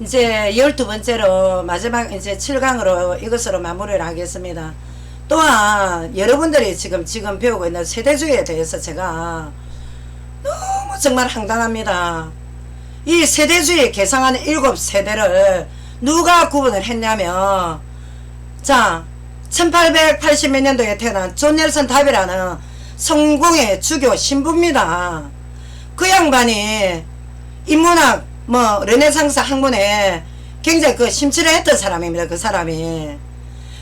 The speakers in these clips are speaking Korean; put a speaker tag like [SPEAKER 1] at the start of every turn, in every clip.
[SPEAKER 1] 이제 12번째로 마지막 이제 7강으로 이것으로 마무리를 하겠습니다. 또한 여러분들이 지금 배우고 있는 세대주의에 대해서 제가 너무 정말 황당합니다. 이 세대주의 개성하는 7세대를 누가 구분을 했냐면, 자 1880 몇 년도에 태어난 존 넬슨 답이라는 성공의 주교 신부입니다. 그 양반이 인문학 르네상스 학문에 굉장히 심취를 했던 사람입니다. 그 사람이.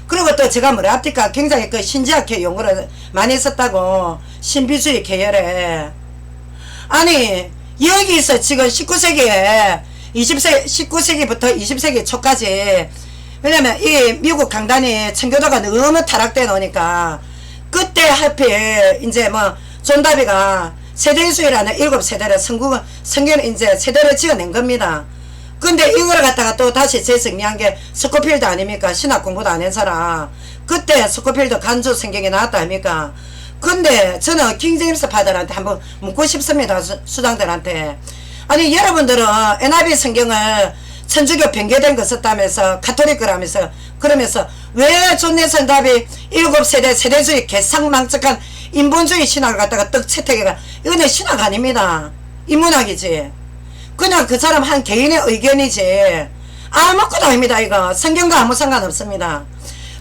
[SPEAKER 1] 그리고 또 제가 뭐랄까 굉장히 신지학회 연구를 많이 했었다고, 신비주의 계열에. 아니 여기서 지금 19세기에 19세기부터 20세기 초까지, 왜냐면 이 미국 강단이 청교도가 너무 타락돼 놓으니까 그때 하필 이제 존 다비가 세대주의라는 7세대를 성경을 이제 세대를 지어낸 겁니다. 근데 이걸 갖다가 또 다시 재정리한 게 스코필드 아닙니까? 신학 공부도 안 한 사람. 그때 스코필드 간주 성경이 나왔다 아닙니까? 근데 저는 킹제임스 파들한테 한번 묻고 싶습니다. 수장들한테. 아니 여러분들은 NIV 성경을 천주교 변개된 거 썼다면서 가톨릭 거라면서, 그러면서 왜 존 넬슨 답이 7세대 세대주의 개상망측한 인본주의 신학을 갖다가 떡 채택해가, 이거는 신학 아닙니다. 인문학이지. 그냥 그 사람 한 개인의 의견이지 아무것도 아닙니다. 이거 성경과 아무 상관없습니다.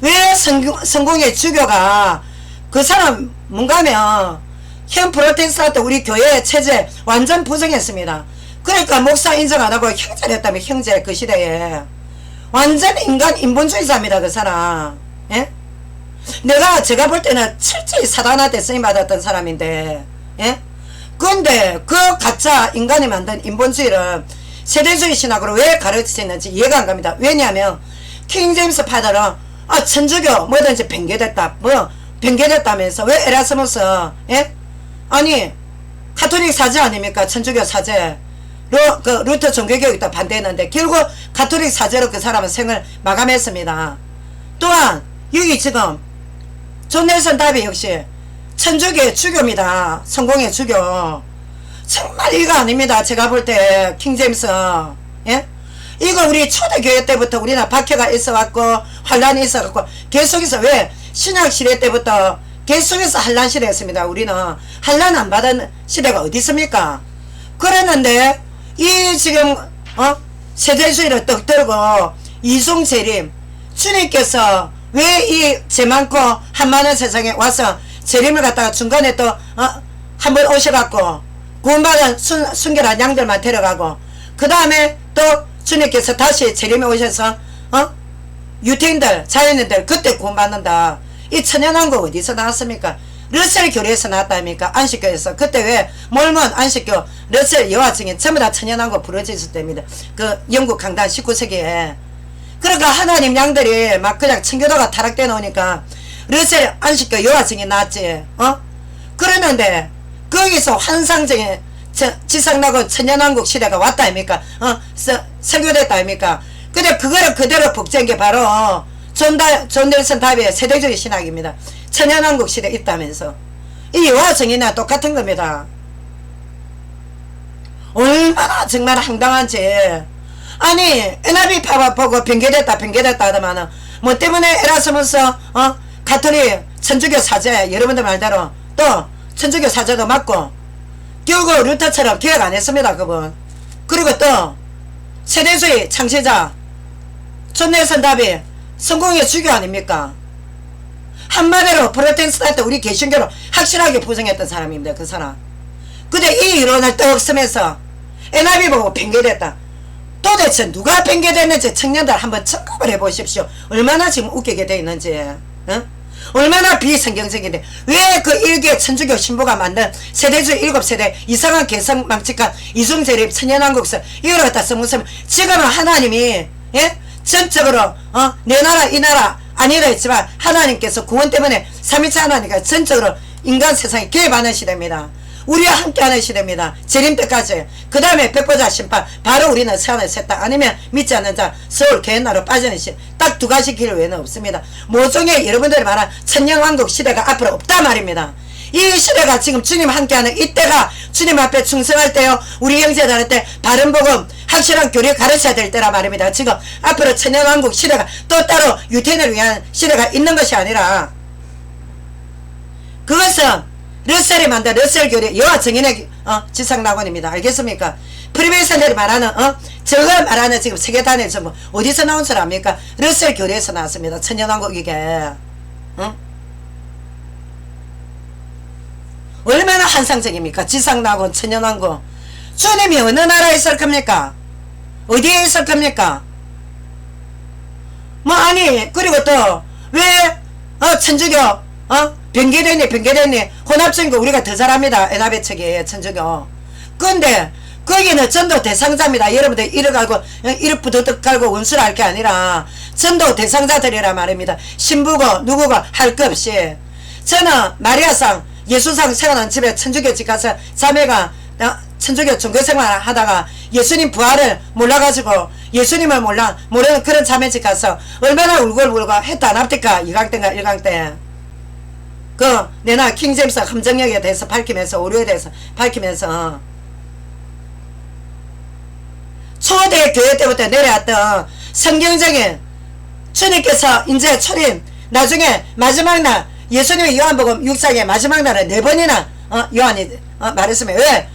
[SPEAKER 1] 왜 성공의 주교가 그 사람 뭔가면 현 프로테스탄트 우리 교회의 체제 완전 부정했습니다. 그러니까 목사 인정 안 하고 형제를 했다며. 형제. 그 시대에 완전 인간 인본주의자입니다. 그 사람. 예? 제가 볼 때는 철저히 사단한테 쓰임받았던 사람인데, 예? 근데 그 가짜 인간이 만든 인본주의를 세대주의 신학으로 왜 가르치는지 이해가 안 갑니다. 왜냐하면 킹제임스 파더는 천주교 뭐든지 변개됐다, 변개됐다면서. 왜 에라스무스, 예? 아니 가톨릭 사제 아닙니까? 천주교 사제. 루터 종교교육도 반대했는데 결국 가톨릭 사제로 그 사람은 생을 마감했습니다. 또한 여기 지금 존 넬슨 답이 역시 천주교의 주교입니다. 성공의 주교. 정말 이거 아닙니다. 제가 볼 때 킹제임스, 예? 이거 우리 초대교회 때부터 우리나라 박해가 있어왔고 환란이 있어갖고 계속해서, 왜 신약시대 때부터 계속해서 환란 시대였습니다. 우리는 환란 안 받은 시대가 어디 있습니까? 그랬는데 이 지금 세대주의를 떡 들고 이송재림, 주님께서 왜 이 죄 많고 한많은 세상에 와서 재림을 갖다가 중간에 또 한번 오셔갖고 구원받은 순결한 양들만 데려가고, 그 다음에 또 주님께서 다시 재림에 오셔서 유태인들 자연인들 그때 구원받는다. 이 천연왕국 어디서 나왔습니까? 러셀 교리에서 나왔다니까. 안식교에서. 그때 왜 몰몬 안식교 러셀 여화 증인 전부 다 천연왕국 부러졌을 때입니다. 그 영국 강단 19세기에. 그러니까 하나님 양들이 막 그냥 청교도가 타락돼 놓으니까 러셀 안식교 여화 증인 나왔지. 그러는데 거기서 환상적인 지상나고 천연왕국 시대가 왔다 아닙니까? 설교됐다 아닙니까? 근데 그거를 그대로 복제한 게 바로 존 넬슨 답의 세대주의 신학입니다. 천연왕국 시대 있다면서. 이 여호와 증인이나 똑같은 겁니다. 얼마나 정말 황당한지. 아니 NIV 보고 변개됐다 하더만은 뭐 때문에 에라스무스 가톨릭 천주교 사제, 여러분들 말대로 또 천주교 사제도 맞고 결국 루터처럼 개혁 안 했습니다. 그분. 그리고 또 세대주의 창시자 존 넬슨 답이 성공의 주교 아닙니까? 한마디로 프로테스탄트 우리 개신교로 확실하게 부정했던 사람입니다. 그 사람. 근데 이 이론을 떡 쓰면서 NIV 보고 변개됐다. 도대체 누가 변개됐는지 청년들 한번 점검을 해보십시오. 얼마나 지금 웃기게 돼 있는지. 응? 얼마나 비성경적인데 왜 그 일개 천주교 신부가 만든 세대주의 7세대 이상한 개성망측한 이중재립 천연왕국설 이걸 갖다 써먹으면 지금은 하나님이, 예? 전적으로 내 나라 이 나라 아니라 했지만 하나님께서 구원 때문에 삼위체 하나님과 전적으로 인간 세상에 개입하는 시대입니다. 우리와 함께하는 시대입니다. 재림 때까지. 그 다음에 백보자 심판, 바로 우리는 세안을 샜다. 아니면 믿지 않는 자 서울 개인나로 빠지는 시대. 딱 두 가지 길 외에는 없습니다. 모종의 여러분들이 말한 천년왕국 시대가 앞으로 없다 말입니다. 이 시대가 지금 주님 함께하는 이때가 주님 앞에 충성할 때요. 우리 형제들한테 바른 복음 확실한 교리 가르쳐야 될 때라 말입니다. 지금 앞으로 천년왕국 시대가 또 따로 유태인을 위한 시대가 있는 것이 아니라 그것은 러셀이 만든 러셀 교리 여호와 정인의 지상낙원입니다. 알겠습니까? 프리메이슨들이 말하는 저걸 말하는 지금 세계단의 전부 어디서 나온 줄 압니까? 러셀 교리에서 나왔습니다. 천년왕국 이게 얼마나 환상적입니까? 지상낙원 천년왕국. 주님이 어느 나라에 있을 겁니까? 어디에 있을 겁니까? 뭐 아니 그리고 또 왜 천주교 변개됐니 혼합전교 우리가 더 잘합니다. 에나베 측에 천주교. 근데 거기는 전도 대상자입니다. 여러분들 이를 갈고 이를 부드득 갈고 원수를 할 게 아니라 전도 대상자들이라 말입니다. 신부고 누구고 할 것 없이. 저는 마리아상 예수상 세워놓은 집에 천주교 집 가서 자매가 천주교 종교생활 하다가 예수님 부활을 몰라가지고 예수님을 모르는 그런 자매집 가서 얼마나 울고 했다 안 합니까? 2강 때인가 1강 때. 내나 킹제임스 함정역에 대해서 밝히면서 오류에 대해서 밝히면서 초대 교회 때부터 내려왔던 성경적인 주님께서 이제 초림 나중에 마지막 날 예수님의 요한복음 6장의 마지막 날은 4번이나 요한이 말했으면 왜?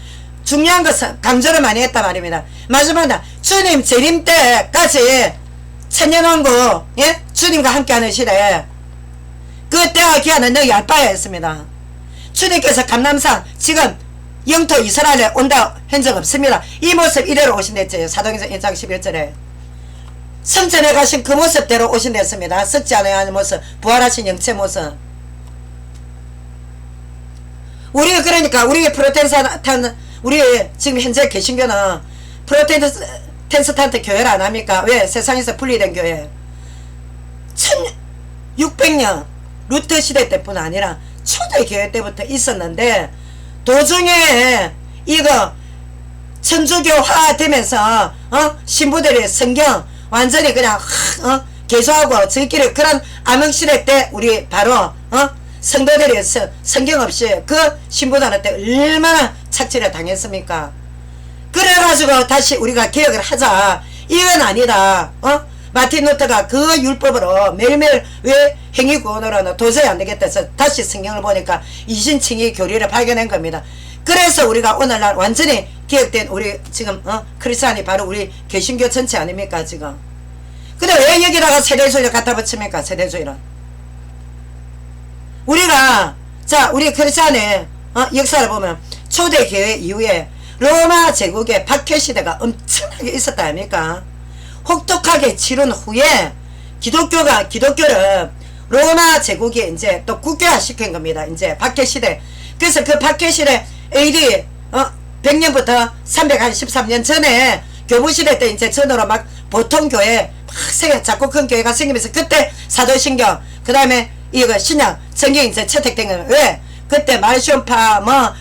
[SPEAKER 1] 중요한 것은 강조를 많이 했단 말입니다. 마지막 날 주님 재림 때까지 천년왕국 예? 주님과 함께하는 시대 그때와 기한은 너희 알 바야 했습니다. 주님께서 감람산 지금 영토 이스라엘에 온다 한 적 없습니다. 이 모습 이대로 오신댔죠. 사도행전 1장 11절에 성전에 가신 그 모습대로 오신댔습니다. 썩지 않아야 하는 모습 부활하신 영체 모습. 우리 그러니까 우리 프로테스탄트 우리 지금 현재 개신교는 프로테스탄트 교회를 안합니까? 왜? 세상에서 분리된 교회 1600년 루터 시대 때뿐 아니라 초대교회 때부터 있었는데 도중에 이거 천주교화 되면서 신부들이 성경 완전히 그냥 개소하고 저희끼리 그런 암흑시대 때 우리 바로 성도들이 성경 없이 그 신부단한테 얼마나 착취를 당했습니까? 그래가지고 다시 우리가 개혁을 하자. 이건 아니다. 마틴 루터가 그 율법으로 매일매일 왜 행위구원으로는 도저히 안되겠다 해서 다시 성경을 보니까 이신칭의 교리를 발견한 겁니다. 그래서 우리가 오늘날 완전히 개혁된 우리 지금 크리스찬이 바로 우리 개신교 전체 아닙니까 지금. 근데 왜 여기다가 세대주의를 갖다 붙입니까? 세대주의를. 우리가 자 우리 크리스찬의 역사를 보면 초대교회 이후에 로마 제국의 박해시대가 엄청나게 있었다 아닙니까? 혹독하게 치른 후에 기독교를 로마 제국이 이제 또 국교화 시킨 겁니다. 이제 박해시대. 그래서 그 박해시대 AD 100년부터 313년 전에 교부시대 때 이제 전으로 막 보통교회 막 자꾸 큰 교회가 생기면서 그때 사도신경 그 다음에 이거 신약 성경이 이제 채택된 거예요. 왜? 그때 말쇼파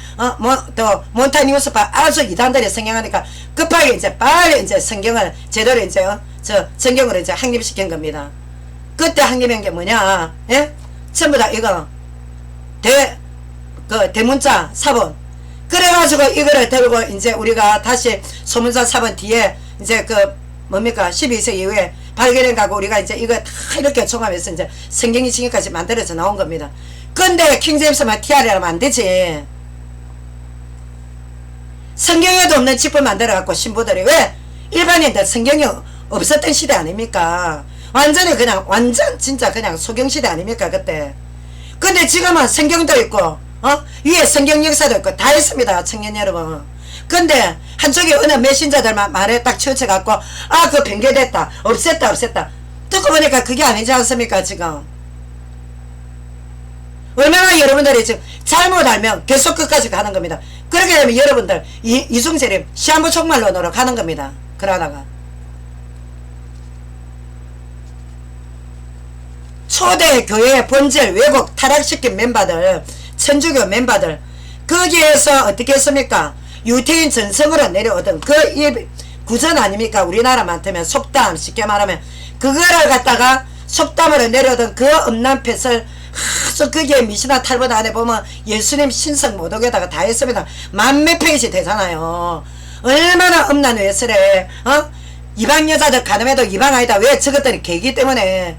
[SPEAKER 1] 또 몬타니우스파 아주 이단들이 성경하니까 급하게 이제 빨리 이제 성경을 제대로 이제 성경으로 이제 확립시킨 겁니다. 그때 확립한 게 뭐냐? 예? 전부 다 이거 대문자 사본. 그래가지고 이거를 들고 이제 우리가 다시 소문사 사본 뒤에 이제 뭡니까 12세 이후에 발견해 가고 우리가 이제 이거 다 이렇게 종합해서 이제 성경이 지금까지 만들어져 나온 겁니다. 근데 킹제임스만 TR이라면 안 되지. 성경에도 없는 집을 만들어 갖고 신부들이 왜? 일반인들 성경이 없었던 시대 아닙니까? 완전히 그냥 완전 진짜 그냥 소경시대 아닙니까 그때. 근데 지금은 성경도 있고 위에 성경 역사도 있고 다 있습니다 청년 여러분. 근데 한쪽에 어느 메신저들만 말에 딱 치우쳐갖고 그거 변개됐다 없앴다 듣고 보니까 그게 아니지 않습니까 지금. 얼마나 여러분들이 지금 잘못 알면 계속 끝까지 가는 겁니다. 그렇게 되면 여러분들 이중재림 시한부 총말론으로 가는 겁니다. 그러다가 초대 교회의 본질 왜곡 타락시킨 멤버들 천주교 멤버들 거기에서 어떻게 했습니까? 유태인 전성으로 내려오던 그 구전 아닙니까? 우리나라 많다면 속담 쉽게 말하면 그거를 갖다가 속담으로 내려오던 그 엄난 펫을 아주 그게 미시나 탈본 안에 보면 예수님 신성 모독에다가 다 했습니다. 만몇 페이지 되잖아요. 얼마나 엄난 외설에 이방 여자들 가늠해도 이방 아니다. 왜? 저것들이 개기 때문에.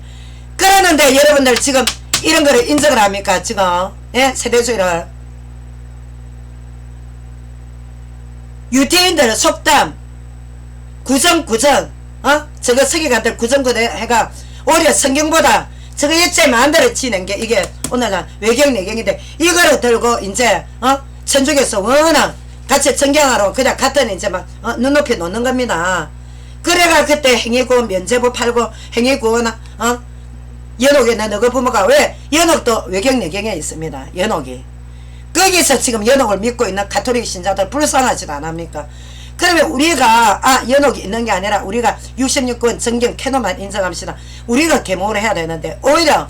[SPEAKER 1] 그러는데 여러분들 지금 이런 거를 인정을 합니까? 지금 예? 세대주의를. 유태인들 속담 구정 저거 서기관들 구정구대 해가 오히려 성경보다 저거 일제 마음대로 치는 게 이게 오늘날 외경 내경인데 이거를 들고 이제 천주교에서 워낙 같이 정경하러 그냥 같은 이제 막 눈높이 놓는 겁니다. 그래가 그때 행위구원 면제부 팔고 행위구원 연옥에는 너그 부모가 왜 연옥도 외경 내경에 있습니다. 연옥이 거기서 지금 연옥을 믿고 있는 가톨릭 신자들 불쌍하지도 않습니까? 그러면 우리가 연옥이 있는 게 아니라 우리가 66권 정경 캐논만 인정합시다. 우리가 계몽을 해야 되는데 오히려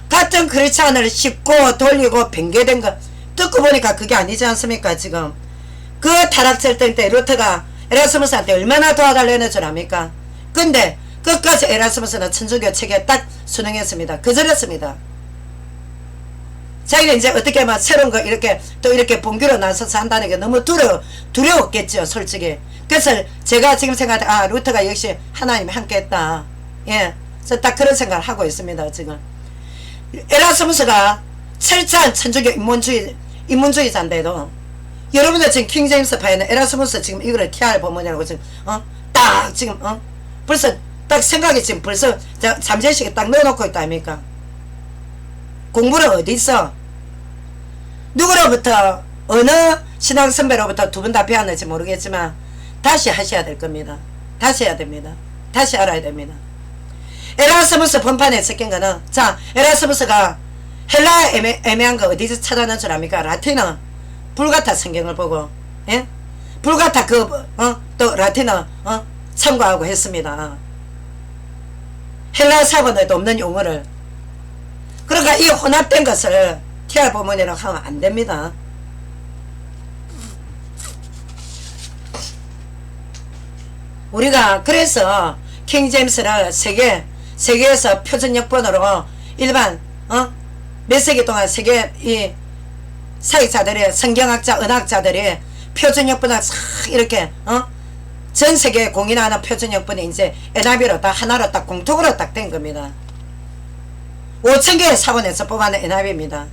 [SPEAKER 1] 같은 크리스찬을 씹고 돌리고 뱅개된 거 듣고 보니까 그게 아니지 않습니까? 지금 그 타락절대 때 루터가 에라스무스한테 얼마나 도와달라는 줄 압니까? 근데 끝까지 에라스무스는 천주교 책에 딱 순응했습니다. 거절했습니다. 자기는 이제 어떻게 하면 새로운 거 이렇게 또 이렇게 본교로 나서서 한다는 게 너무 두려웠겠죠, 솔직히. 그래서 제가 지금 생각할 때 루터가 역시 하나님이 함께 했다. 예. 그래서 딱 그런 생각을 하고 있습니다, 지금. 에라스무스가 철저한 천주교 인문주의자인데도 여러분들 지금 킹제임스 파에는 에라스무스 지금 이거를 TR 본문이라고 지금 딱 지금 벌써 딱 생각이 지금 벌써 잠재의식에 딱 넣어놓고 있다 아닙니까? 공부는 어디 있어? 누구로부터 어느 신앙 선배로부터 두 분 다 배웠는지 모르겠지만 다시 하셔야 될 겁니다. 다시 해야 됩니다. 다시 알아야 됩니다. 에라스무스 번판에 섞인 거는 자 에라스무스가 헬라 애매한 거 어디서 찾아낸 줄 압니까? 라틴어 불가타 성경을 보고 예? 불가타 또 라틴어 참고하고 했습니다. 헬라 사본에도 없는 용어를 그러니까 이 혼합된 것을 TR 본문이라고 하면 안 됩니다. 우리가 그래서 킹제임스를 세계에서 표준역본으로 일반 몇 세기 동안 세계 이 사역자들이 성경학자 은학자들이 표준역본을 싹 이렇게 전 세계에 공인하는 표준역본이 이제 NIV로 딱 하나로 딱 공통으로 딱 된 겁니다. 5,000개의 사본에서 뽑아낸 NIV입니다.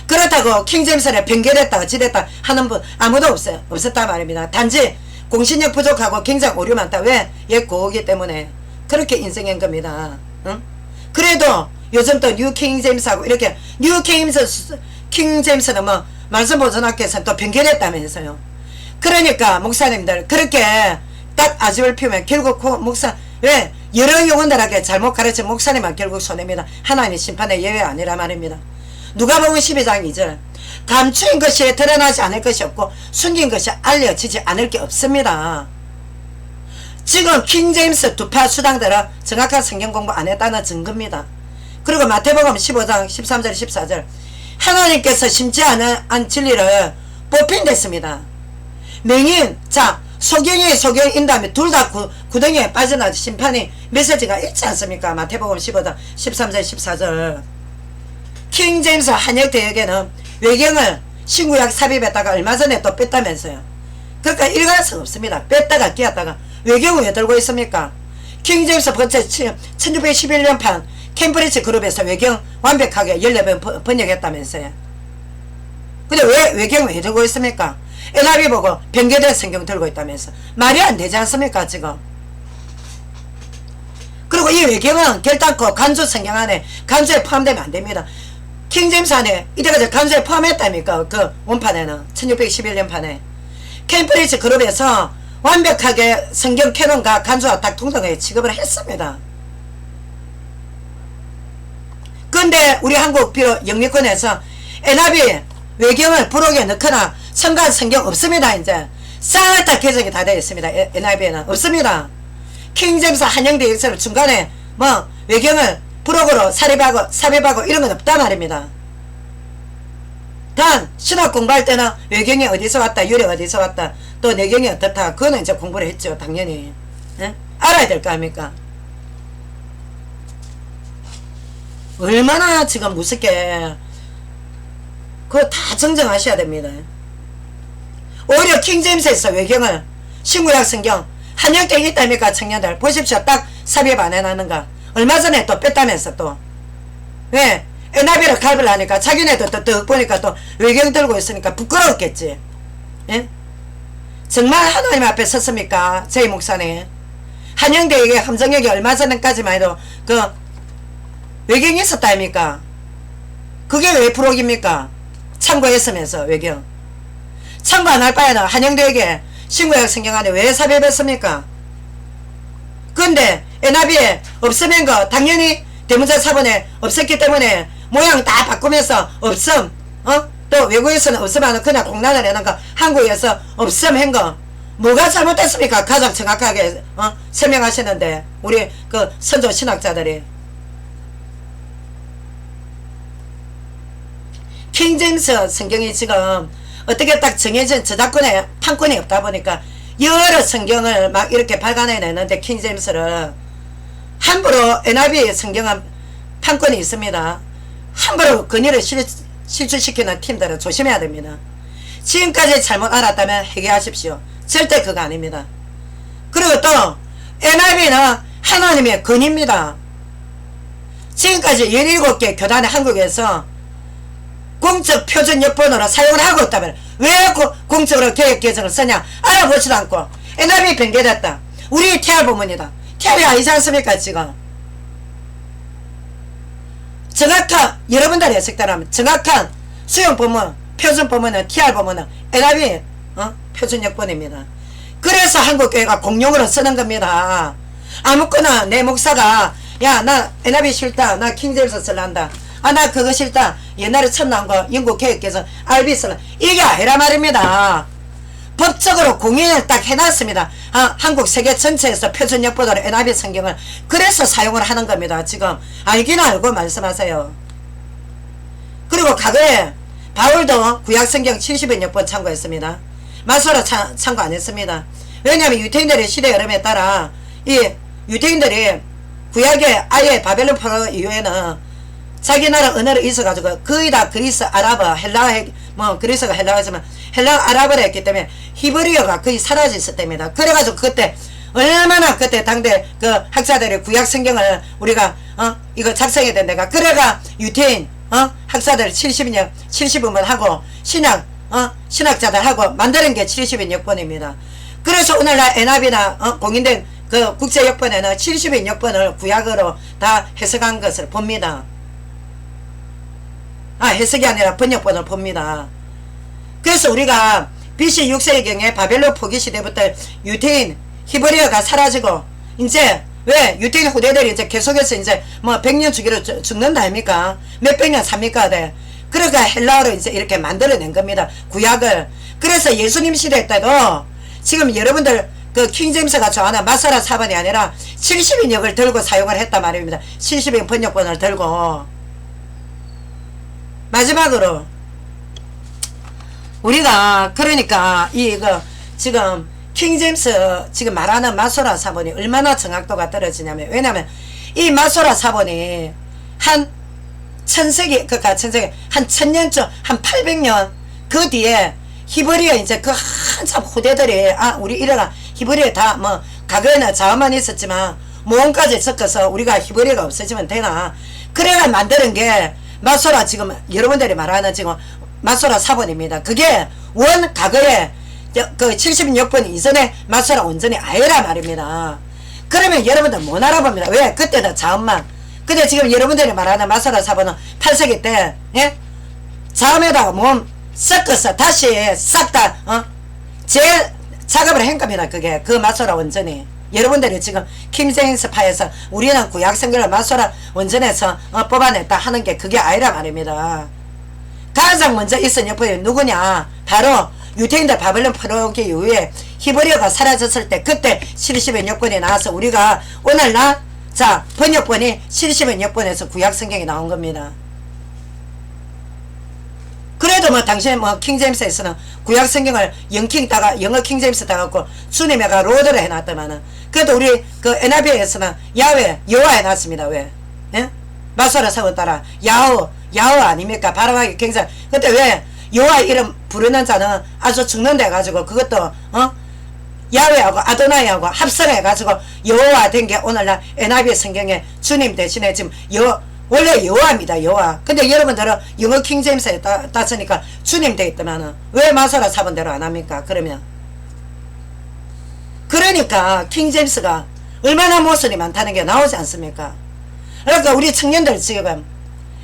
[SPEAKER 1] 그렇다고 킹제임스를 변경했다 어찌됐다 하는 분 아무도 없었단 말입니다. 단지 공신력 부족하고 굉장히 오류 많다. 왜? 옛 고우기 때문에 그렇게 인정한 겁니다. 그래도 요즘 또 뉴 킹제임스하고 이렇게 뉴 킹제임스는 뭐 말씀보존학교에서 또 변경했다면서요. 그러니까 목사님들 그렇게 딱 아집을 피우면 결국 그 목사 왜? 여러 영혼들에게 잘못 가르친 목사님만 결국 손해입니다. 하나님의 심판의 예외 아니라 말입니다. 누가복음 12장 2절 감추인 것이 드러나지 않을 것이 없고 숨긴 것이 알려지지 않을 게 없습니다. 지금 킹제임스 두파 수당들은 정확한 성경 공부 안 했다는 증거입니다. 그리고 마태복음 15장 13절 14절 하나님께서 심지 않은 진리를 뽑힌댔습니다. 맹인 자 소경인 다음에 둘 다 구덩이에 빠져나온 심판이 메시지가 있지 않습니까? 마태복음 15장 13절 14절 킹제임스 한역대역에는 외경을 신구약 삽입했다가 얼마 전에 또 뺐다면서요. 그러니까 일관성 없습니다. 뺐다가 끼었다가 외경을 왜 들고 있습니까? 킹제임스 번째 1611년판 캠브리지 그룹에서 외경 완벽하게 14번 번역했다면서요. 근데 왜 외경을 왜 들고 있습니까? NIV 보고 변개된 성경 들고 있다면서 말이 안 되지 않습니까 지금? 그리고 이 외경은 결단코 간주 성경 안에 간주에 포함되면 안 됩니다. 킹제임스 안에 이때까지 간주에 포함했다니까 그 원판에는 1611년판에 캠브리지 그룹에서 완벽하게 성경 캐논과 간주와 딱 동등하게 취급을 했습니다. 근데 우리 한국 비록 영미권에서 NIV 외경을 부록에 넣거나 첨가한 성경 없습니다. 이제 싹 다 개정이 다 되어 있습니다. NIV에는 없습니다. 킹제임스 한영대 역사를 중간에 뭐 외경을 부록으로 삽입하고 이런 건 없단 말입니다. 단 신학 공부할 때는 외경이 어디서 왔다 유래 어디서 왔다 또 내경이 어떻다 그거는 이제 공부를 했죠. 당연히 예? 알아야 될 거 아닙니까? 얼마나 지금 무섭게 그거 다 정정하셔야 됩니다. 오히려 킹제임스에서 외경을 신구약 성경 한영대 있다니까 청년들 보십시오. 딱 삽입 안 해놨는가. 얼마 전에 또 뺐다면서 또 왜 에나비를 갈비를 하니까 자기네도 또 보니까 또 외경 들고 있으니까 부끄러웠겠지. 예? 정말 하나님 앞에 섰습니까? 저희 목사님. 한영대에게 함정역이 얼마 전까지만 해도 그 외경이 있었다 아닙니까? 그게 왜 부록입니까? 참고했으면서 외경. 참고 안 할 바에는 한영대에게 신구약 성경 안에 왜 삽입했습니까? 근데 에나비에 없으면 거 당연히 대문자 사본에 없었기 때문에 모양 다 바꾸면서 없음 또 외국에서는 없으면 그냥 공란을 해놓은 거 한국에서 없음 한 거 뭐가 잘못됐습니까? 가장 정확하게 설명하시는데 우리 그 선조 신학자들이 킹제임스 성경이 지금 어떻게 딱 정해진 저작권에 판권이 없다 보니까 여러 성경을 막 이렇게 발간해내는데 킹제임스를 함부로 NIV 성경은 판권이 있습니다. 함부로 권위를 실추시키는 팀들은 조심해야 됩니다. 지금까지 잘못 알았다면 회개하십시오. 절대 그거 아닙니다. 그리고 또 NIV는 하나님의 권위입니다. 지금까지 17개 교단의 한국에서 공적 표준 여본으로 사용을 하고 있다면 왜 공적으로 개혁 개정을 쓰냐 알아보지도 않고 NIV 변개됐다. 우리 TR 부문이다. TR이 아니지 않습니까 지금. 정확한 여러분들이 해석대로하면 정확한 수용 부문 표준 부문은 TR 부문은 NIV 표준 여본입니다. 그래서 한국교회가 공용으로 쓰는 겁니다. 아무거나 내 목사가 야 나 NIV 싫다 나 킹제임스 쓸란다 나 그거 싫다 옛날에 처음 나온 거 영국 개혁개정 RB 쓸라 이게 아니라 말입니다. 법적으로 공인을 딱 해놨습니다. 한국 세계 전체에서 표준역보다로 NIV 성경을 그래서 사용을 하는 겁니다. 지금 알기는 알고 말씀하세요. 그리고 과거에 바울도 구약성경 70인 역본 참고했습니다. 마소라 참고 안 했습니다. 왜냐하면 유태인들의 시대 흐름에 따라 이 유태인들이 구약에 아예 바벨론 포로 이후에는 자기 나라 언어를 있어가지고 거의 다 그리스, 아랍어, 헬라, 뭐 그리스가 헬라어지만 헬라, 아랍어를 했기 때문에 히브리어가 거의 사라졌을 때입니다. 그래가지고 그때 얼마나 그때 당대 그 학자들의 구약 성경을 우리가 이거 작성해야 된다가 그래가 유태인 학자들 70인만 하고 신학자들 하고 만드는 게 70인 역본입니다. 그래서 오늘날 NIV나 공인된 그 국제 역본에는 70인 역본을 구약으로 다 해석한 것을 봅니다. 해석이 아니라 번역본을 봅니다. 그래서 우리가 BC 6세경에 바벨론 포기 시대부터 유태인 히브리어가 사라지고 이제 왜 유태인 후대들이 이제 계속해서 이제 뭐 100년 주기로 죽는다 아닙니까? 몇백 년 삽니까? 네. 그러니까 헬라어로 이제 이렇게 만들어낸 겁니다. 구약을. 그래서 예수님 시대 때도 지금 여러분들 그 킹제임스가 좋아하는 마사라 사본이 아니라 70인역을 들고 사용을 했단 말입니다. 70인 번역본을 들고. 마지막으로 우리가 그러니까 이거 지금 킹제임스 지금 말하는 마소라 사본이 얼마나 정확도가 떨어지냐면 왜냐면 이 마소라 사본이 한 천세기 그니까 천세기 한 1000년쯤 한 800년 그 뒤에 히브리어 이제 그 한참 후대들이 우리 이래가 히브리어 다 뭐 과거에는 자어만 있었지만 모음까지 섞어서 우리가 히브리어가 없어지면 되나 그래가 만드는 게 마소라 지금 여러분들이 말하는 지금 마소라 사본입니다. 그게 원 과거에 그 70역번 이전에 마소라 원전이 아니라 말입니다. 그러면 여러분들 못 알아봅니다. 왜? 그때는 자음만. 근데 지금 여러분들이 말하는 마소라 사본은 8세기 때 자음에다가 모음 섞어서 다시 싹 다 재작업을 한 겁니다. 그게 그 마소라 원전이. 여러분들이 지금 킹제임스 파에서 우리는 구약 성경을 마소라 원전에서 뽑아냈다 하는 게 그게 아니라 말입니다. 가장 먼저 있은 역본이 누구냐? 바로 유태인들 바벨론 포로기 이후에 히브리어가 사라졌을 때 그때 70인 역본이 나와서 우리가 오늘날 자 번역본이 70인 역본에서 구약 성경이 나온 겁니다. 그래도 뭐 당시에 뭐 킹제임스에서는 구약 성경을 영어 킹제임스 따갖고 주님애가 로드를 해놨더만은 그래도 우리 그 NIV에서는 야훼 여호와 해놨습니다. 왜? 예? 마소라 사본 따라 야호 아닙니까? 발음하기 굉장히 근데 왜 여호와 이름 부르는 자는 아주 죽는데 가지고 그것도 야훼하고 아도나이하고 합성해가지고 여호와 된 게 오늘날 NIV 성경에 주님 대신에 지금 원래 여호와입니다. 여호와. 근데 여러분들은 영어 킹제임스에 따으니까 주님 돼 있더만은 왜 마소라 사본대로 안 합니까? 그러니까 킹제임스가 얼마나 모순이 많다는 게 나오지 않습니까? 그러니까 우리 청년들 지금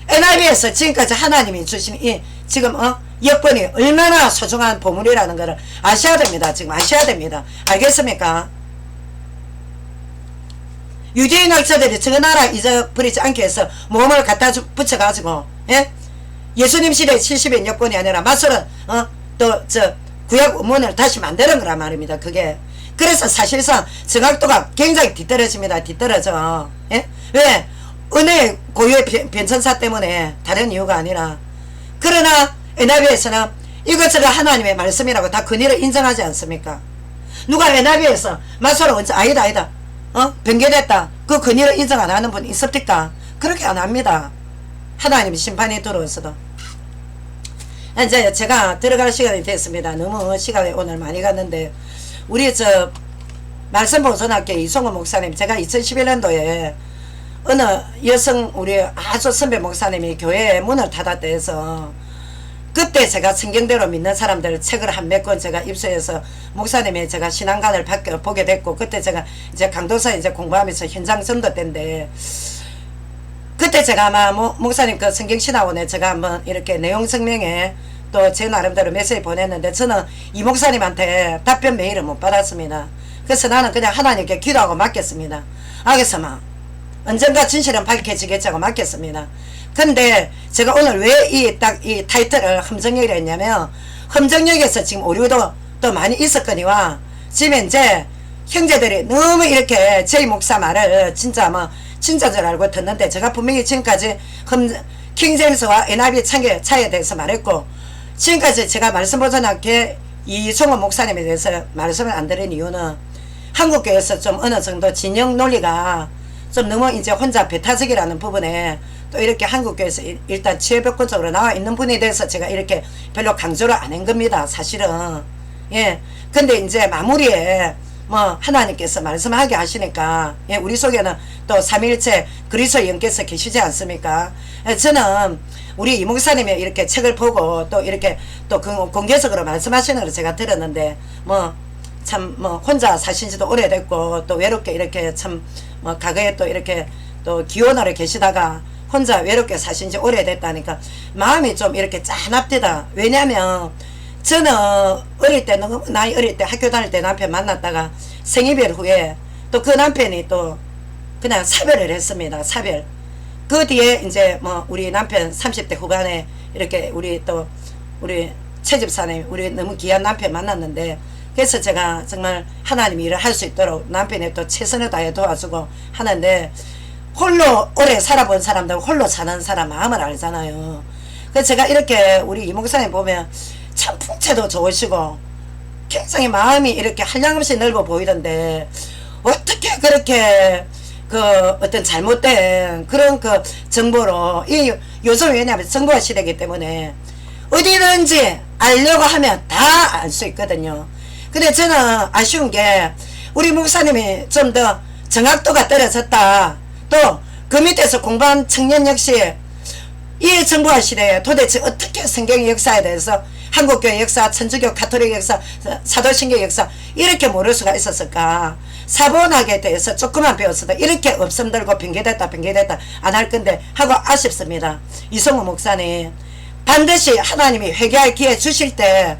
[SPEAKER 1] NIV에서 지금까지 하나님이 주신 이 지금 여건이 얼마나 소중한 보물이라는 것을 아셔야 됩니다. 지금 아셔야 됩니다. 알겠습니까? 유대인 학자들이 저 나라 잊어버리지 않게 해서 몸을 갖다 붙여가지고 예수님 시대 70인 여건이 아니라 마술은 또 저 구약 원문을 다시 만드는 거란 말입니다. 그게 그래서 사실상 정확도가 굉장히 뒤떨어집니다. 뒤떨어져. 왜? 은혜의 고유의 변천사 때문에 다른 이유가 아니라. 그러나 NIV에서는 이것을 하나님의 말씀이라고 다 근위를 인정하지 않습니까? 누가 NIV에서 마소로 언제 아니다 변개됐다 그 근위를 인정 안 하는 분 있습니까? 그렇게 안 합니다. 하나님 심판이 들어왔어도. 이제 제가 들어갈 시간이 됐습니다. 너무 시간이 오늘 많이 갔는데 우리 저 말씀보존학교 이송호 목사님, 제가 2011년도에 어느 여성 우리 아주 선배 목사님이 교회에 문을 닫았다 해서 그때 제가 성경대로 믿는 사람들 책을 한 몇 권 제가 입수해서 목사님의 제가 신앙관을 보게 됐고, 그때 제가 이제 강도사에 이제 공부하면서 현장 전도 때인데, 그때 제가 아마 목사님 그 성경신학원에 제가 한번 이렇게 내용 설명에 또 제 나름대로 메시지 보냈는데, 저는 이 목사님한테 답변 메일을 못 받았습니다. 그래서 나는 그냥 하나님께 기도하고 맡겼습니다. 알겠어마 언젠가 진실은 밝혀지겠자고 맡겼습니다. 근데 제가 오늘 왜 이 타이틀을 험정역이라 했냐면, 험정역에서 지금 오류도 또 많이 있었거니와 지금 이제 형제들이 너무 이렇게 저희 목사 말을 진짜 진짜 줄 알고 듣는데, 제가 분명히 지금까지 킹제임스와 NIV 차이에 대해서 말했고, 지금까지 제가 말씀보존학교 이송호 목사님에 대해서 말씀을 안 드린 이유는 한국교회에서 좀 어느 정도 진영 논리가 좀 너무 이제 혼자 배타적이라는 부분에 또 이렇게 한국교회에서 일단 치외벽권적으로 나와 있는 분에 대해서 제가 이렇게 별로 강조를 안 한 겁니다. 사실은. 예. 근데 이제 마무리에 하나님께서 말씀하게 하시니까, 예, 우리 속에는 또 삼위일체 그리스도 영께서 계시지 않습니까? 예, 저는 우리 이 목사님이 이렇게 책을 보고 또 이렇게 또 공개적으로 말씀하시는 걸 제가 들었는데, 참 혼자 사신 지도 오래됐고 또 외롭게 이렇게 참 과거에 또 이렇게 또 기혼으로 계시다가 혼자 외롭게 사신 지 오래됐다니까 마음이 좀 이렇게 짠합디다. 왜냐면 저는 어릴 때, 너무 나이 어릴 때 학교 다닐 때 남편 만났다가 생이별 후에 또 그 남편이 또 그냥 사별을 했습니다. 사별. 그 뒤에 이제 우리 남편 30대 후반에 이렇게 우리 최집사님, 우리 너무 귀한 남편 만났는데, 그래서 제가 정말 하나님 일을 할 수 있도록 남편이 또 최선을 다해 도와주고 하는데, 홀로 오래 살아본 사람들 홀로 사는 사람 마음을 알잖아요. 그래서 제가 이렇게 우리 이 목사님 보면 참 풍채도 좋으시고 굉장히 마음이 이렇게 한량없이 넓어 보이던데, 어떻게 그렇게 어떤 잘못된 그런 정보로, 요즘 왜냐면 정보화 시대이기 때문에 어디든지 알려고 하면 다 알 수 있거든요. 근데 저는 아쉬운 게 우리 목사님이 좀 더 정확도가 떨어졌다. 또 그 밑에서 공부한 청년 역시 이 정보화 시대에 도대체 어떻게 성경의 역사에 대해서 한국교회 역사, 천주교, 가톨릭 역사, 사도신교 역사 이렇게 모를 수가 있었을까. 사본학에 대해서 조금만 배웠어도 이렇게 없음 들고 빙계됐다 안 할 건데 하고 아쉽습니다. 이성우 목사님, 반드시 하나님이 회개할 기회 주실 때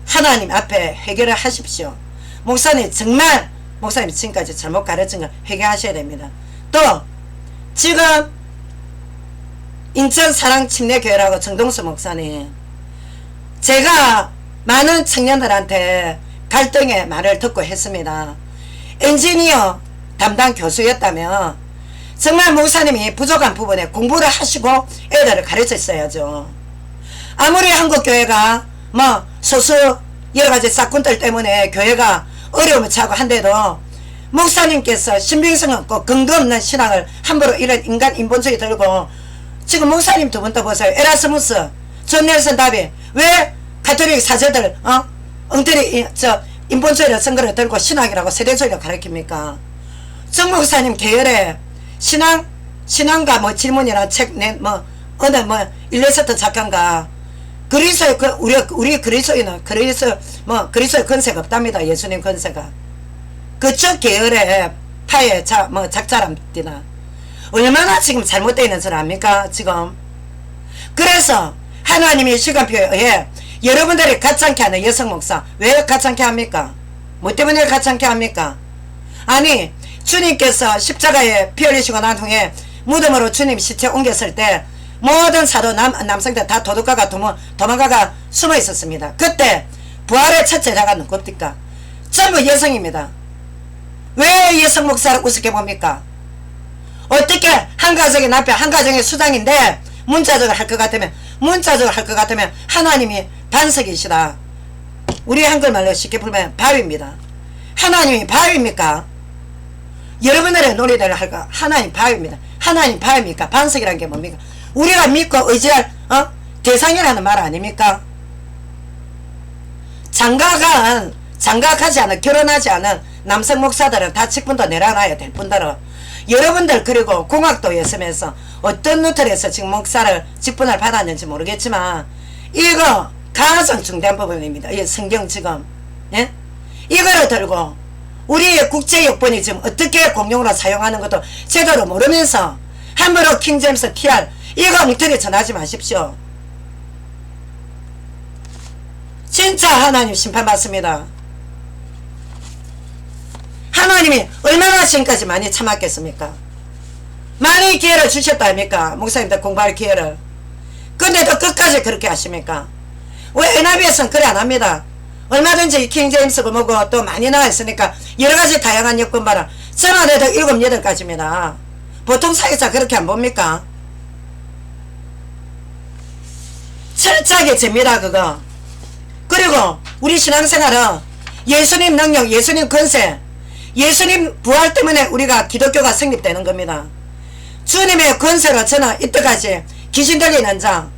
[SPEAKER 1] 하나님 앞에 회개를 하십시오. 목사님 정말 목사님이 지금까지 잘못 가르친 거 회개하셔야 됩니다. 또 지금 인천 사랑침례교회라고 정동수 목사님, 제가 많은 청년들한테 갈등의 말을 듣고 했습니다. 엔지니어 담당 교수였다면 정말 목사님이 부족한 부분에 공부를 하시고 애들을 가르쳤어야죠. 아무리 한국교회가 소수 여러가지 사건들 때문에 교회가 어려움을 처하고 한데도 목사님께서 신빙성 없고 근거 없는 신앙을 함부로 이런 인간 인본주의 들고, 지금 목사님 두 분 또 보세요. 에라스무스, 존 넬슨 다비 왜 가톨릭 사제들 엉터리 인본주의를 선거를 들고 신앙이라고 세대주의를 가르칩니까? 정 목사님 계열에 신앙과 뭐 질문이나 책 어느 일레스트 작가인가 그리스도의 우리 그리스도인은 그리스도의 건세가 없답니다. 예수님 건세가 그쪽 계열의 파의 작자랍니다. 얼마나 지금 잘못되어 있는 줄 압니까? 지금 그래서 하나님의 시간표에 의해 여러분들이 가짜게 하는 여성 목사 왜 가짜게 합니까? 뭐 때문에 가짜게 합니까? 아니 주님께서 십자가에 피 흘리시고 난 후에 무덤으로 주님 시체 옮겼을 때 모든 사도 남성들 다 도둑가가 도망가가 숨어 있었습니다. 그때 부활의 첫 제자가 누굽니까? 전부 여성입니다. 왜 여성 목사를 우습게 봅니까? 어떻게 한 가정의 남편 한 가정의 수장인데 문자적으로 할 것 같으면 하나님이 반석이시다. 우리 한글말로 쉽게 부르면 바위입니다. 하나님이 바위입니까? 여러분들의 논리대로 할까? 하나님 바위입니다. 하나님 바위입니까? 반석이란 게 뭡니까? 우리가 믿고 의지할 대상이라는 말 아닙니까? 장가하지 않은 결혼하지 않은 남성 목사들은 다 직분도 내려놔야 될 뿐더러 여러분들 그리고 공학도였으면서 어떤 루트에서 지금 목사를 직분을 받았는지 모르겠지만 이거 가장 중대한 부분입니다. 이 성경 지금 이거를 들고 우리의 국제여권이 지금 어떻게 공용으로 사용하는 것도 제대로 모르면서 함부로 킹제임스 TR 이거 엉터리 전하지 마십시오. 진짜 하나님 심판받습니다. 하나님이 얼마나 지금까지 많이 참았겠습니까? 많이 기회를 주셨다 아닙니까? 목사님들 공부할 기회를. 근데도 끝까지 그렇게 하십니까? 왜 NIV에서는 그래 안합니다. 얼마든지 킹제임스고 뭐고 또 많이 나와있으니까 여러가지 다양한 여권 봐라. 저만 해도 7, 8가지입니다. 보통 사회자 그렇게 안 봅니까? 철저하게 잽니다 그거. 그리고 우리 신앙생활은 예수님 능력, 예수님 권세, 예수님 부활 때문에 우리가 기독교가 성립되는 겁니다. 주님의 권세로 저는 이때까지 귀신 들린 현장,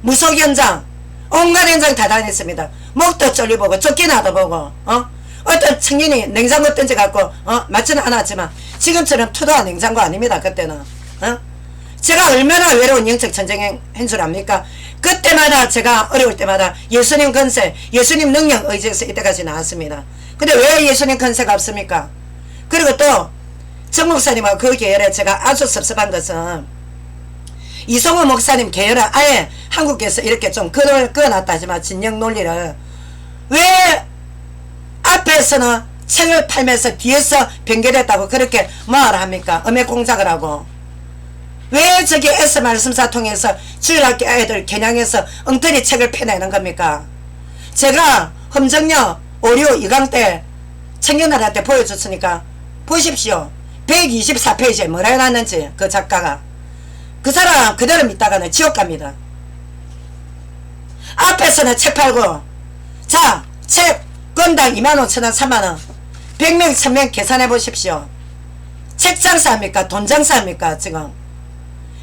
[SPEAKER 1] 무속 현장, 온갖 현장 다 다녔습니다. 목도 쫄려보고 쫓기나도 보고 어떤 청년이 냉장고 던져갖고 맞지는 않았지만 지금처럼 투도한 냉장고 아닙니다. 그때는 제가 얼마나 외로운 영적 전쟁한 줄 압니까? 그때마다 제가 어려울 때마다 예수님 권세, 예수님 능력 의지해서 이때까지 나왔습니다. 근데 왜 예수님 권세가 없습니까? 그리고 또 정 목사님하고 그 계열에 제가 아주 섭섭한 것은 이성호 목사님 계열을 아예 한국에서 이렇게 좀 그어놨다 하지만 진영 논리를 왜 앞에서는 책을 팔면서 뒤에서 변개됐다고 그렇게 뭐하라 합니까? 음해 공작을 하고 왜 저기 S 말씀사 통해서 주일학교 아이들 겨냥해서 엉터리 책을 펴내는 겁니까? 제가 험정역 5류 2강 때 청년들한테 보여줬으니까 보십시오. 124페이지에 뭐라 해놨는지 그 작가가 그 사람 그대로 믿다가는 지옥 갑니다. 앞에서는 책 팔고 자 책 건당 25,000원 3만원 100명 1000명 계산해 보십시오. 책 장사합니까? 돈 장사합니까? 지금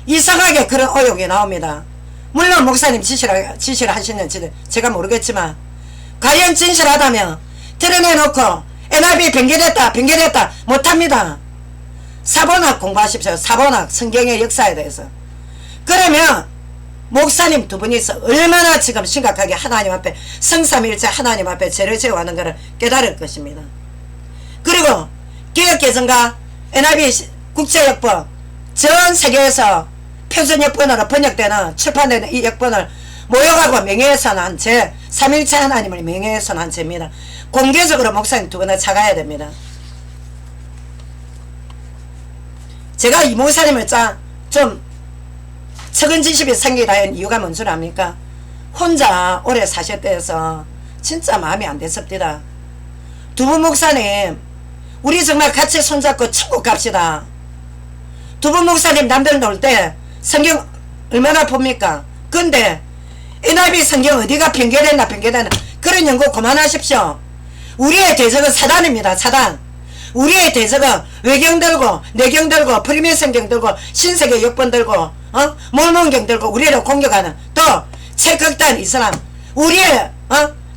[SPEAKER 1] 이상하게 그런 의혹이 나옵니다. 물론 목사님 지시를 하시는지 제가 모르겠지만 과연 진실하다면 드러내놓고 NIV 변개됐다 못합니다. 사본학 공부하십시오. 사본학 성경의 역사에 대해서. 그러면 목사님 두 분이서 얼마나 지금 심각하게 하나님 앞에 성삼일체 하나님 앞에 죄를 지어가는 것을 깨달을 것입니다. 그리고 개혁개정과 NIV 국제역법 전 세계에서 표준역본으로 번역되는 출판되는 이 역본을 모욕하고 명예훼손한 죄, 삼일체 하나님을 명예훼손한 죄입니다. 공개적으로 목사님 두 분을 사과해야 됩니다. 제가 이 목사님을 좀 측은지심이 생기다 한 이유가 뭔 줄 압니까? 혼자 오래 사셨다 해서 진짜 마음이 안 됐습니다. 두 분 목사님 우리 정말 같이 손잡고 천국 갑시다. 두 분 목사님 남들 놀 때 성경 얼마나 봅니까? 근데 NIV 성경 어디가 변개됐나 그런 연구 그만하십시오. 우리의 대적은 사단입니다. 사단. 우리의 대적은 외경 들고 내경 들고 프리미어 성경 들고 신세계 역본 들고 몰몬경 들고 우리를 공격하는 또 최극단 이슬람 우리의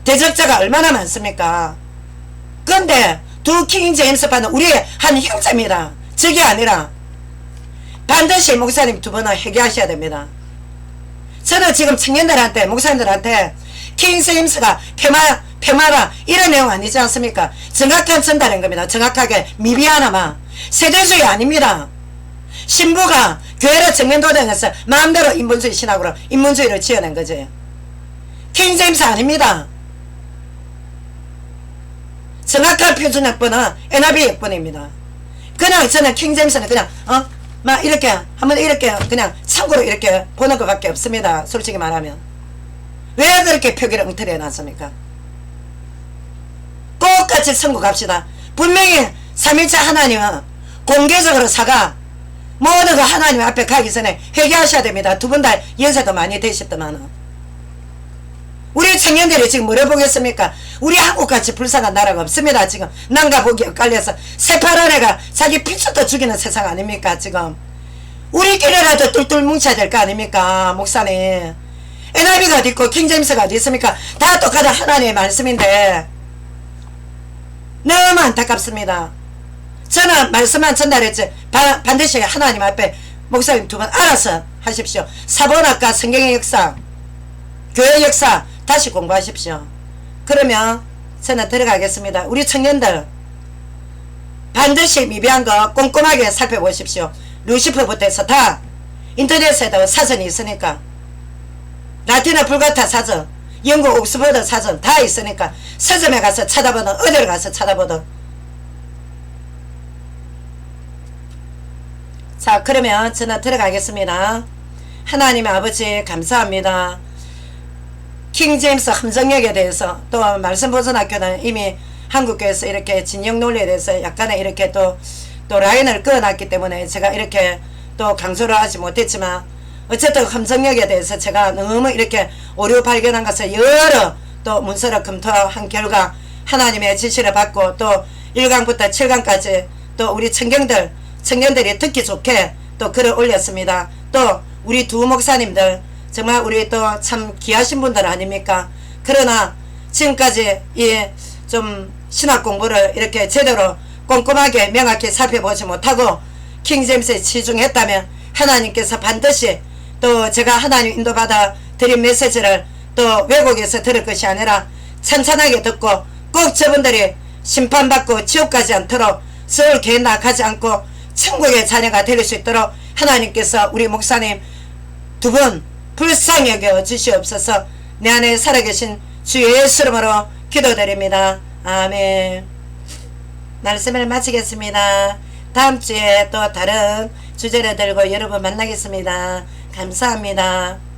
[SPEAKER 1] 대적자가 얼마나 많습니까? 그런데 두 킹 제임스파는 우리의 한 형제입니다. 적이 아니라 반드시 목사님 두 분은 회개하셔야 됩니다. 저는 지금 청년들한테 목사님들한테 킹 제임스가 폐마라 이런 내용 아니지 않습니까? 정확한 전달인 겁니다. 정확하게 미비하나마 세대주의 아닙니다. 신부가 교회를 청년도당에서 마음대로 인본주의 신학으로 인본주의를 지어낸 거지. 킹 제임스 아닙니다. 정확한 표준역번은 NIV 역번입니다. 그냥 저는 킹 제임스는 그냥 막 이렇게 한번 이렇게 그냥 참고로 이렇게 보는 것밖에 없습니다. 솔직히 말하면 왜 그렇게 표기를 엉터리 해놨습니까? 꼭 같이 선곡합시다. 분명히 3일차 하나님은 공개적으로 사과 모든 거 하나님 앞에 가기 전에 회개하셔야 됩니다. 두 분 다 연세도 많이 되셨더만은 우리 청년들이 지금 뭐를 보겠습니까? 우리 한국같이 불쌍한 나라가 없습니다. 지금 난가 보기 엇갈려서 새파란 애가 자기 피처도 죽이는 세상 아닙니까? 지금 우리끼리라도 똘똘 뭉쳐야 될 거 아닙니까? 목사님 NIV가 어디 있고 킹제임스가 어디 있습니까? 다 똑같은 하나님의 말씀인데 너무 안타깝습니다. 저는 말씀만 전달했지 반드시 하나님 앞에 목사님 두 분 알아서 하십시오. 사본학과 성경의 역사 교회 역사 다시 공부하십시오. 그러면 저는 들어가겠습니다. 우리 청년들 반드시 미비한 거 꼼꼼하게 살펴보십시오. 루시퍼부터 해서 다 인터넷에도 사전이 있으니까 라틴어 불가타 사전 영국 옥스퍼드 사전 다 있으니까 서점에 가서 찾아보든 어디를 가서 찾아보든 자 그러면 저는 들어가겠습니다. 하나님의 아버지 감사합니다. 킹제임스 함정역에 대해서 또 말씀보선학교는 이미 한국교회에서 이렇게 진영 논리에 대해서 약간의 이렇게 또 라인을 그어놨기 때문에 제가 이렇게 또 강조를 하지 못했지만 어쨌든 함정역에 대해서 제가 너무 이렇게 오류 발견한 것을 여러 또 문서를 검토한 결과 하나님의 지시를 받고 또 1강부터 7강까지 또 우리 청년들이 듣기 좋게 또 글을 올렸습니다. 또 우리 두 목사님들 정말 우리 또 참 귀하신 분들 아닙니까? 그러나 지금까지 이 좀 신학 공부를 이렇게 제대로 꼼꼼하게 명확히 살펴보지 못하고 킹제임스에 치중했다면 하나님께서 반드시 또 제가 하나님 인도받아 드린 메시지를 또 외국에서 들을 것이 아니라 찬찬하게 듣고 꼭 저분들이 심판받고 지옥 가지 않도록 서울 교회 나가지 않고 천국의 자녀가 될 수 있도록 하나님께서 우리 목사님 두 분 불쌍히 여겨 주시옵소서. 내 안에 살아계신 주 예수 이름으로 기도드립니다. 아멘. 말씀을 마치겠습니다. 다음주에 또 다른 주제를 들고 여러분 만나겠습니다. 감사합니다.